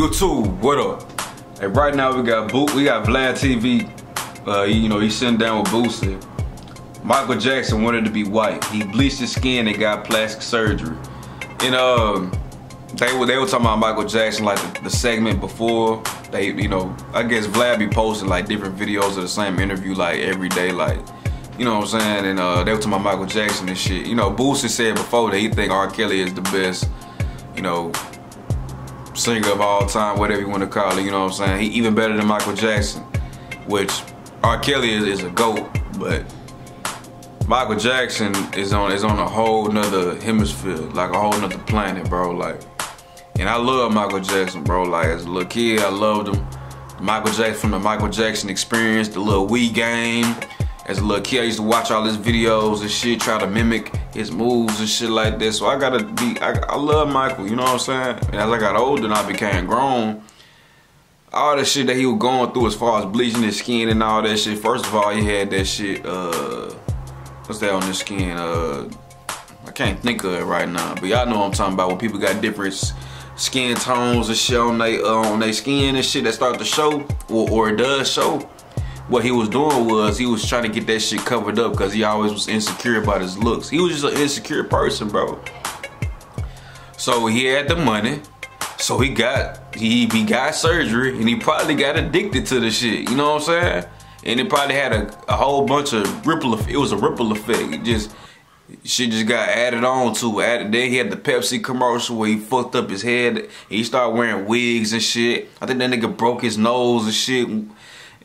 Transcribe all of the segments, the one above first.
YouTube, what up? Hey, right now we got Vlad TV. You know, he's sitting down with Boosie. Michael Jackson wanted to be white. He bleached his skin and got plastic surgery. And they were talking about Michael Jackson like the segment before. They, you know, I guess Vlad be posting like different videos of the same interview like every day, like, you know what I'm saying? And they were talking about Michael Jackson and shit. You know, Boosie said before that he think R. Kelly is the best, you know, singer of all time, whatever you want to call it, you know what I'm saying? He even better than Michael Jackson, which R. Kelly is a GOAT, but Michael Jackson is on a whole nother hemisphere, like a whole nother planet, bro. Like, and I love Michael Jackson, bro. Like, as a little kid, I loved him. Michael Jackson, from the Michael Jackson Experience, the little Wii game. As a little kid, I used to watch all his videos and shit, try to mimic his moves and shit like that. So I gotta be, I love Michael, you know what I'm saying? And as I got older and I became grown, all the shit that he was going through as far as bleaching his skin and all that shit. First of all, he had that shit, what's that on his skin? I can't think of it right now, but y'all know what I'm talking about, when people got different skin tones and shit on they skin and shit that start to show, or it does show. What he was doing was he was trying to get that shit covered up because he always was insecure about his looks. He was just an insecure person, bro. So he had the money, so he got surgery, and he probably got addicted to the shit. You know what I'm saying? And it probably had a whole bunch of ripple effect. It was a ripple effect. Shit just got added on to it. Then he had the Pepsi commercial where he fucked up his head. And he started wearing wigs and shit. I think that nigga broke his nose and shit.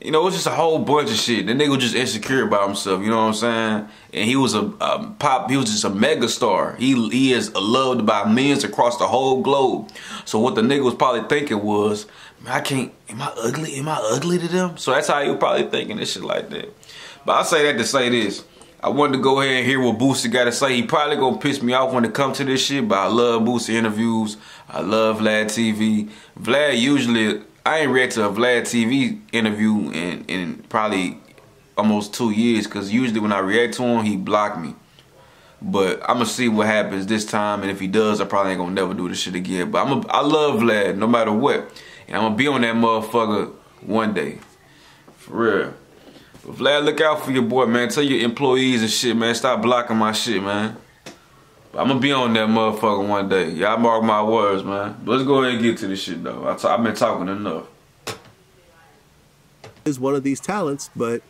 You know, it was just a whole bunch of shit. The nigga was just insecure about himself, you know what I'm saying? And he was he was just a mega star. He is loved by millions across the whole globe. So what the nigga was probably thinking was, man, am I ugly? Am I ugly to them? So that's how he was probably thinking this shit like that. But I say that to say this. I wanted to go ahead and hear what Boosie got to say. He probably gonna piss me off when it comes to this shit, but I love Boosie interviews. I love Vlad TV. Vlad usually, I ain't read to a Vlad TV interview in probably almost 2 years, because usually when I react to him, he blocked me. But I'm gonna see what happens this time, and if he does, I probably ain't gonna never do this shit again. But I love Vlad no matter what, and I'm gonna be on that motherfucker one day, for real. But Vlad, look out for your boy, man. Tell your employees and shit, man, stop blocking my shit, man. I'm gonna be on that motherfucker one day. Y'all mark my words, man. But let's go ahead and get to this shit, though. I've been talking enough. Is one of these talents, but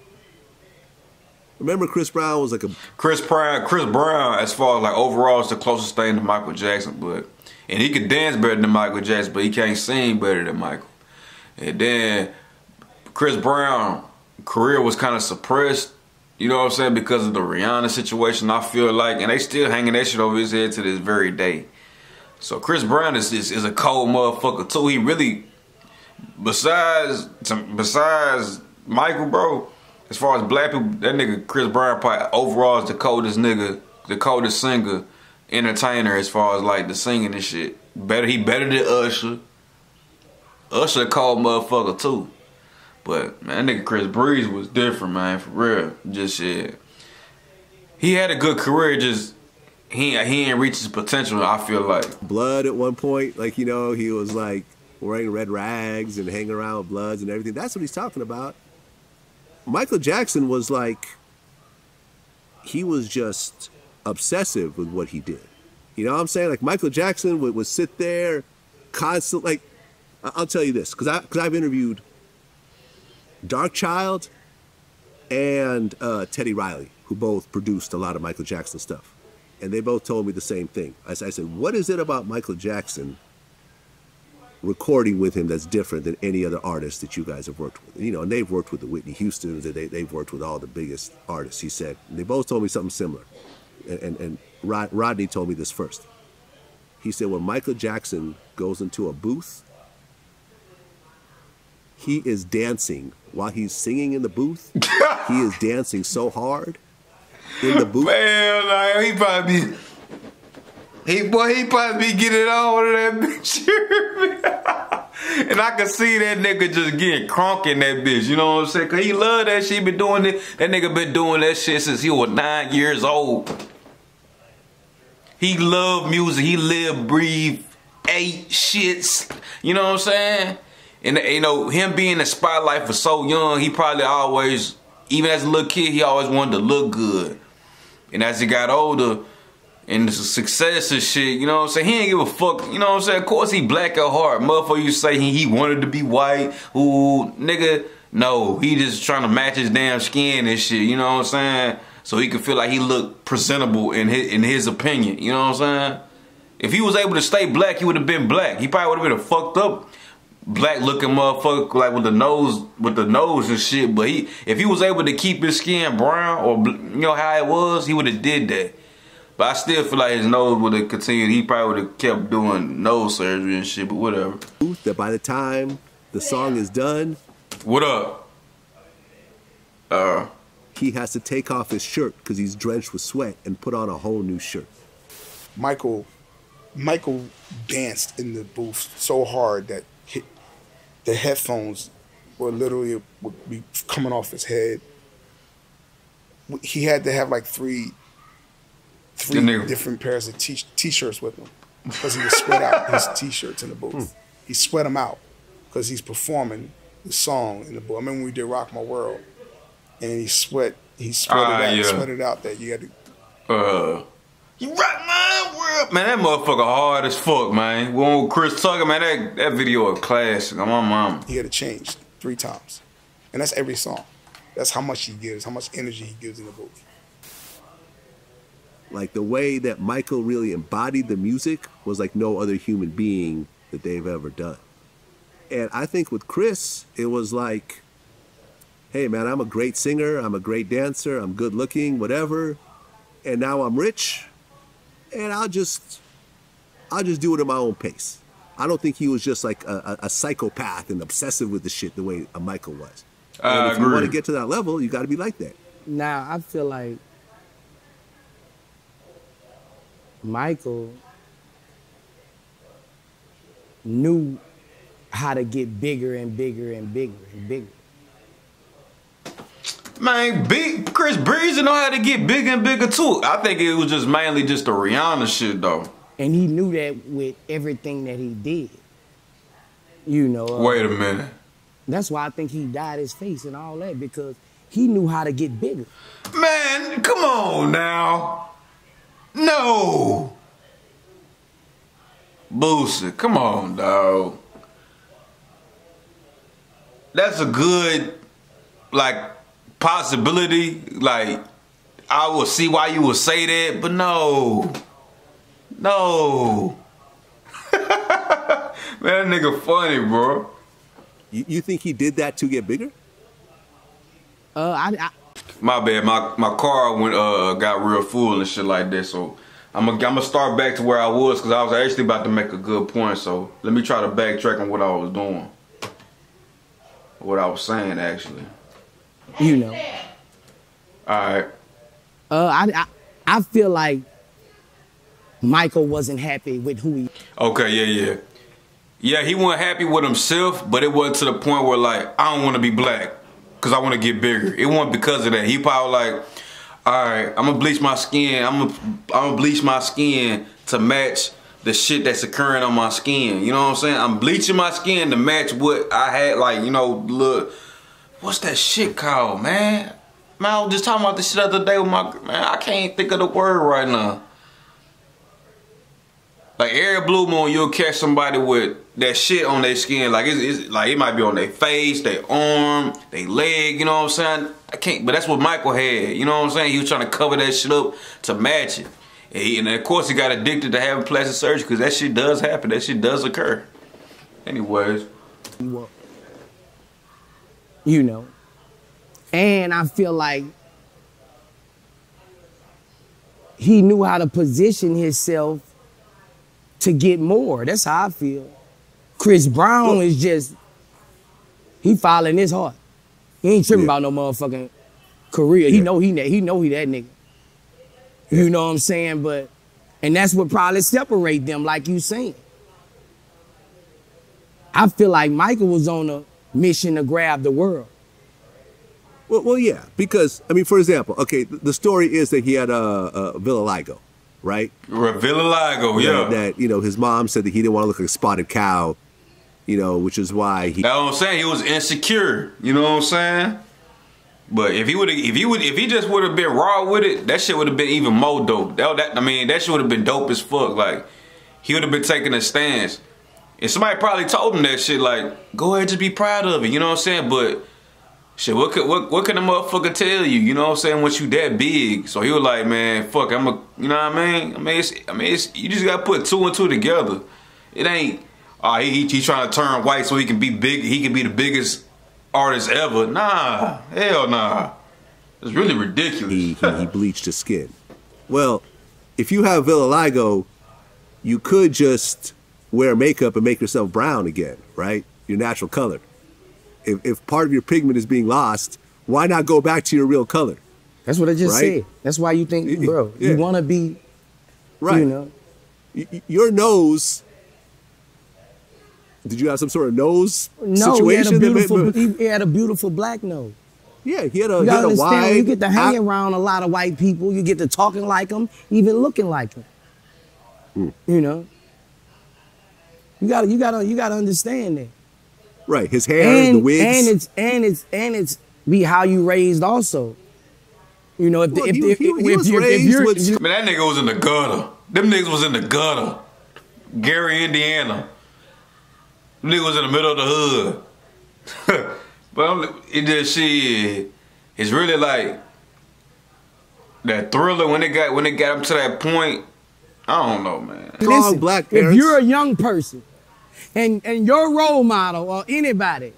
remember Chris Brown was like a... Chris Brown, as far as like overall, is the closest thing to Michael Jackson, but... And he could dance better than Michael Jackson, but he can't sing better than Michael. And then Chris Brown career was kind of suppressed, you know what I'm saying, because of the Rihanna situation, I feel like, and they still hanging that shit over his head to this very day. So Chris Brown is a cold motherfucker too. He really, besides Michael, bro, as far as black people, that nigga Chris Brown probably overall is the coldest nigga, the coldest singer, entertainer as far as like the singing and shit. He better than Usher. Usher a cold motherfucker too. But man, that nigga Chris Breeze was different, man, for real. Just shit. He had a good career, just he ain't reached his potential, I feel like. Blood at one point, like, you know, he was like wearing red rags and hanging around with Bloods and everything. That's what he's talking about. Michael Jackson was like, he was just obsessive with what he did. You know what I'm saying? Like, Michael Jackson would sit there constantly, like, I'll tell you this, because I've interviewed Darkchild and Teddy Riley, who both produced a lot of Michael Jackson stuff. And they both told me the same thing. I said, what is it about Michael Jackson recording with him that's different than any other artist that you guys have worked with? You know, and they've worked with the Whitney Houstons, they've worked with all the biggest artists, he said. And they both told me something similar. And Rodney told me this first. He said, when Michael Jackson goes into a booth, he is dancing while he's singing in the booth. He is dancing so hard in the booth. Man, like, he probably be getting on to that bitch. And I can see that nigga just getting crunk in that bitch, you know what I'm saying? Cause he love that shit, been doing it. That nigga been doing that shit since he was 9 years old. He loved music, he lived, breathed ate shit. You know what I'm saying? And you know, him being in the spotlight for so young, he probably always, even as a little kid, he always wanted to look good. And as he got older, and the success and shit, you know what I'm saying? He ain't give a fuck, you know what I'm saying? Of course he black at heart. Motherfucker, you say he wanted to be white. Ooh, nigga, no. He just trying to match his damn skin and shit, you know what I'm saying? So he could feel like he looked presentable in his opinion, you know what I'm saying? If he was able to stay black, he would have been black. He probably would have been a fucked up black looking motherfucker, like with the nose and shit. But if he was able to keep his skin brown, or you know how it was, he would have did that. But I still feel like his nose would have continued. He probably would have kept doing nose surgery and shit, but whatever. That by the time the song is done, what up? He has to take off his shirt because he's drenched with sweat and put on a whole new shirt. Michael danced in the booth so hard that the headphones would be coming off his head. He had to have like three different pairs of t-shirts with him because he would sweat out his t-shirts in the booth. He sweat them out because he's performing the song in the booth. I remember when we did Rock My World, and he sweated out that you had to. You rock my world, man. That motherfucker hard as fuck, man. When Chris Tucker, man, that video a classic. On my mama. He had to change 3 times, and that's every song. That's how much he gives, how much energy he gives in the booth. Like the way that Michael really embodied the music was like no other human being that they've ever done. And I think with Chris, it was like, hey man, I'm a great singer, I'm a great dancer, I'm good looking, whatever. And now I'm rich, and I'll just do it at my own pace. I don't think he was just like a psychopath and obsessive with the shit the way Michael was. And if you want to get to that level, you got to be like that. Now, I feel like Michael knew how to get bigger and bigger and bigger and bigger. Man, Chris Breezy know how to get bigger and bigger too. I think it was just mainly just the Rihanna shit though. And he knew that with everything that he did. You know. Wait a minute. That's why I think he dyed his face and all that, because he knew how to get bigger. Man, come on now. No. Boosie, come on, dog. That's a good, like, possibility. Like, I will see why you would say that, but no. No. Man, that nigga funny, bro. You think he did that to get bigger? My bad. My car got real full and shit like that. So I'm gonna start back to where I was, because I was actually about to make a good point. So let me try to backtrack on what I was doing, what I was saying actually. You know. All right. I feel like Michael wasn't happy with who he. Okay. Yeah. Yeah, he wasn't happy with himself, but it wasn't to the point where, like, I don't want to be black because I want to get bigger. It wasn't because of that. He probably like, all right, I'm going to bleach my skin. I'm gonna bleach my skin to match the shit that's occurring on my skin. You know what I'm saying? I'm bleaching my skin to match what I had, like, you know, look. What's that shit called, man? Man, I was just talking about this shit the other day with my, man, I can't think of the word right now. Like every blue moon, you'll catch somebody with that shit on their skin. Like it's like it might be on their face, their arm, their leg. You know what I'm saying? I can't. But that's what Michael had. You know what I'm saying? He was trying to cover that shit up to match it. And of course, he got addicted to having plastic surgery, because that shit does happen. That shit does occur. Anyways, you know, and I feel like he knew how to position himself to get more. That's how I feel. Chris Brown is just, he following his heart. He ain't tripping about no motherfucking career. He know he that nigga. You know what I'm saying? But, and that's what probably separate them, like you saying. I feel like Michael was on a mission to grab the world. Well, yeah, because, I mean, for example, okay, the story is that he had a vitiligo. right? Vitiligo, yeah. That, you know, his mom said that he didn't want to look like a spotted cow, you know, which is why he. That's what I'm saying. He was insecure. You know what I'm saying? But if he just would have been raw with it, that shit would have been even more dope. That shit would have been dope as fuck. Like, he would have been taking a stance. And somebody probably told him that shit, like, go ahead, just be proud of it. You know what I'm saying? But shit, what can a motherfucker tell you? You know what I'm saying? Once you that big, so he was like, man, fuck, you know what I mean? You just gotta put two and two together. It ain't, he trying to turn white so he can be big. He can be the biggest artist ever. Nah, hell nah. It's really ridiculous. He bleached his skin. Well, if you have vitiligo, you could just wear makeup and make yourself brown again, right? Your natural color. If part of your pigment is being lost, why not go back to your real color? That's what I just said. That's why you think, bro, you want to be, right? You know, your nose. Did you have some sort of nose no, situation? He had a beautiful black nose. Yeah, he had a wide. You get to hang around a lot of white people. You get to talking like them, even looking like them. You know. You gotta understand that. Right, his hair, the wigs, and it's be how you raised also. You know, if you're man, that nigga was in the gutter. Them niggas was in the gutter. Gary, Indiana. Them niggas was in the middle of the hood. But it just shit. It's really like that Thriller when it got up to that point. I don't know, man. Listen, black parents. If you're a young person and your role model or anybody,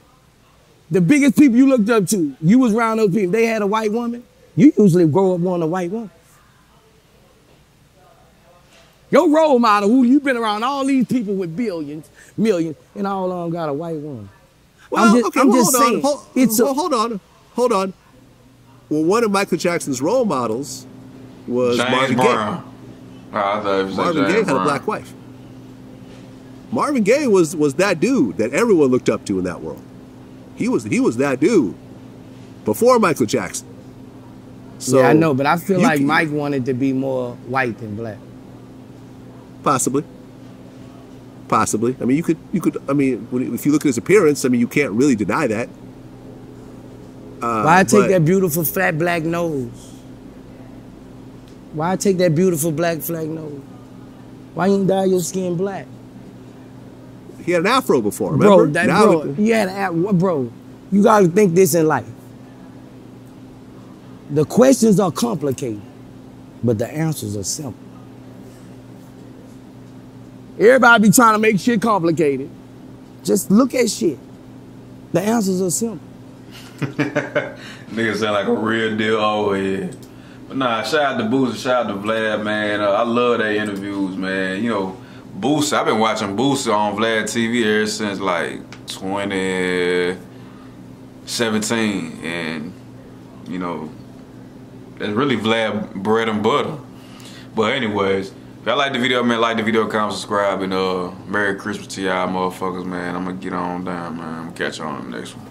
the biggest people you looked up to, you was around those people, they had a white woman, you usually grow up wanting a white woman. Your role model, who you've been around all these people with billions, millions, and all of them got a white woman. Well, I'm just saying. Hold on. Well, one of Michael Jackson's role models was James Marvin Brown. Gaye. I thought it was Marvin Gaye James had a Brown. black wife. Marvin Gaye was that dude that everyone looked up to in that world. He was that dude before Michael Jackson. So yeah, I know, but I feel like Mike wanted to be more white than black. Possibly. I mean, you could. I mean, if you look at his appearance, I mean, you can't really deny that. Why take that beautiful flat black nose? Why take that beautiful black flat nose? Why you dye your skin black? He had an afro before, remember? Bro, you gotta think this in life. The questions are complicated, but the answers are simple. Everybody be trying to make shit complicated. Just look at shit. The answers are simple. Nigga sound like a real deal always. But nah, shout out to Boosie, shout out to Vlad, man. I love their interviews, man. You know, Boosie, I've been watching Boosie on Vlad TV ever since like 2017. And, you know, it's really Vlad bread and butter. But anyways, if y'all like the video, man, like the video, comment, subscribe, and Merry Christmas to y'all motherfuckers, man. I'm gonna get on down, man. I'm gonna catch you on the next one.